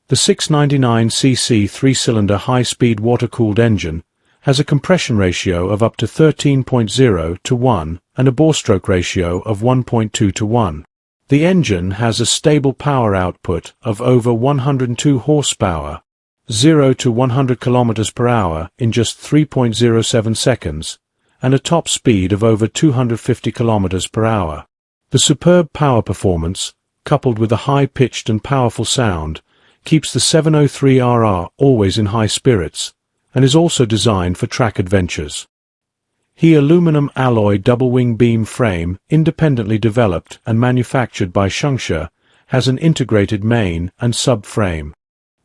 The 699cc three-cylinder high-speed water-cooled engine has a compression ratio of up to 13.0 to 1 and a bore-stroke ratio of 1.2 to 1. The engine has a stable power output of over 102 horsepower, 0 to 100 km per hour in just 3.07 seconds, and a top speed of over 250 km per hour. The superb power performance, coupled with a high-pitched and powerful sound, keeps the 703RR always in high spirits, and is also designed for track adventures. The aluminum alloy double-wing beam frame, independently developed and manufactured by Zontes, has an integrated main and sub-frame.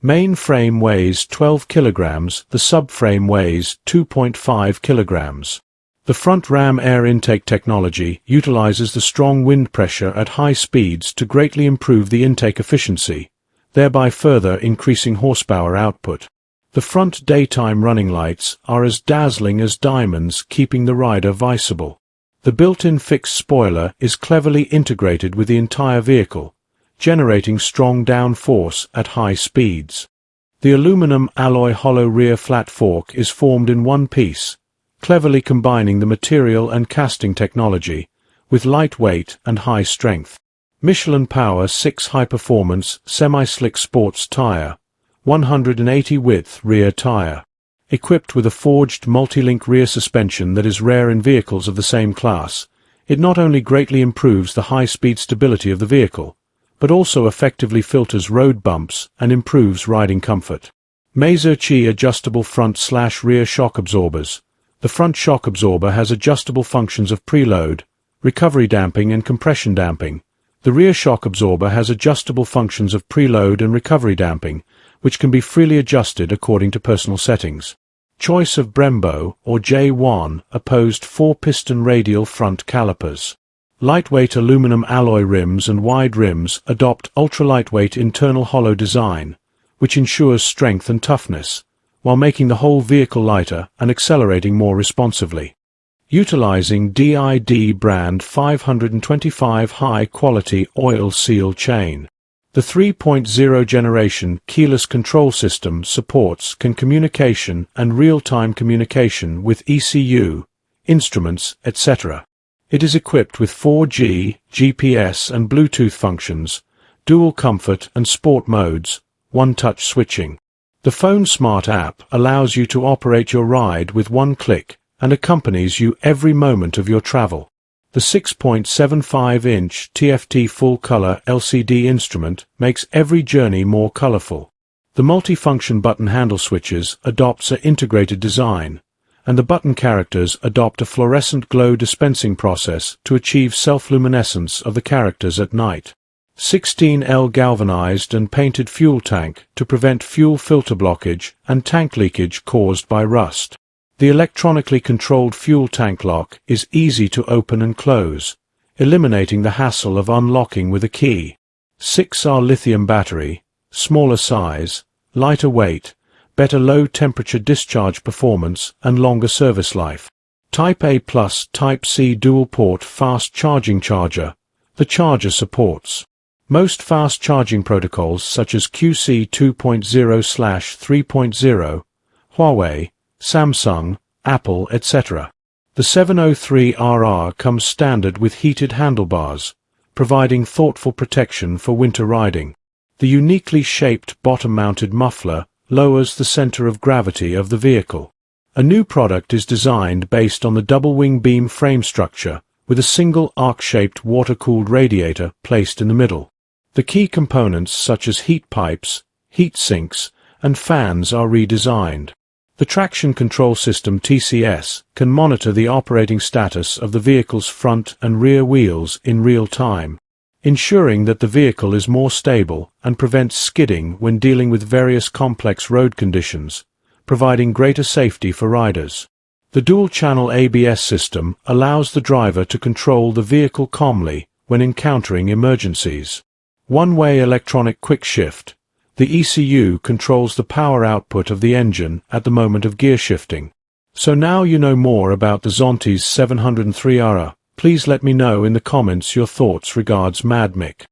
Main frame weighs 12 kilograms, the sub-frame weighs 2.5 kilograms. The front ram air intake technology utilizes the strong wind pressure at high speeds to greatly improve the intake efficiency, thereby further increasing horsepower output. The front daytime running lights are as dazzling as diamonds, keeping the rider visible. The built-in fixed spoiler is cleverly integrated with the entire vehicle, generating strong down force at high speeds. The aluminum alloy hollow rear flat fork is formed in one piece, cleverly combining the material and casting technology with lightweight and high strength. Michelin Power 6 high-performance semi-slick sports tire, 180 width rear tire. Equipped with a forged multi-link rear suspension that is rare in vehicles of the same class, it not only greatly improves the high-speed stability of the vehicle, but also effectively filters road bumps and improves riding comfort. Mazerchi adjustable front/rear shock absorbers. The front shock absorber has adjustable functions of preload, recovery damping and compression damping. The rear shock absorber has adjustable functions of preload and recovery damping, which can be freely adjusted according to personal settings. Choice of Brembo or J1 opposed 4-piston radial front calipers. Lightweight aluminum alloy rims and wide rims adopt ultra-lightweight internal hollow design, which ensures strength and toughness, while making the whole vehicle lighter and accelerating more responsively. Utilizing DID brand 525 high-quality oil seal chain. The 3.0 generation keyless control system supports CAN communication and real-time communication with ECU, instruments, etc. It is equipped with 4G, GPS and Bluetooth functions, dual comfort and sport modes, one-touch switching. The Phone Smart app allows you to operate your ride with one click and accompanies you every moment of your travel. The 6.75-inch TFT full-color LCD instrument makes every journey more colorful. The multifunction button handle switches adopts an integrated design, and the button characters adopt a fluorescent glow dispensing process to achieve self-luminescence of the characters at night. 16L galvanized and painted fuel tank to prevent fuel filter blockage and tank leakage caused by rust. The electronically controlled fuel tank lock is easy to open and close, eliminating the hassle of unlocking with a key. 6R lithium battery, smaller size, lighter weight, better low-temperature discharge performance and longer service life. Type A plus Type C dual-port fast charging charger. The charger supports most fast charging protocols such as QC 2.0/3.0, Huawei, Samsung, Apple, etc. The 703RR comes standard with heated handlebars, providing thoughtful protection for winter riding. The uniquely shaped bottom-mounted muffler lowers the center of gravity of the vehicle. A new product is designed based on the double-wing beam frame structure, with a single arc-shaped water-cooled radiator placed in the middle. The key components such as heat pipes, heat sinks, and fans are redesigned. The traction control system TCS can monitor the operating status of the vehicle's front and rear wheels in real time, ensuring that the vehicle is more stable and prevents skidding when dealing with various complex road conditions, providing greater safety for riders. The dual-channel ABS system allows the driver to control the vehicle calmly when encountering emergencies. One-way electronic quick shift. The ECU controls the power output of the engine at the moment of gear shifting. So now you know more about the Zontes 703RR. Please let me know in the comments your thoughts regards Mad Mick.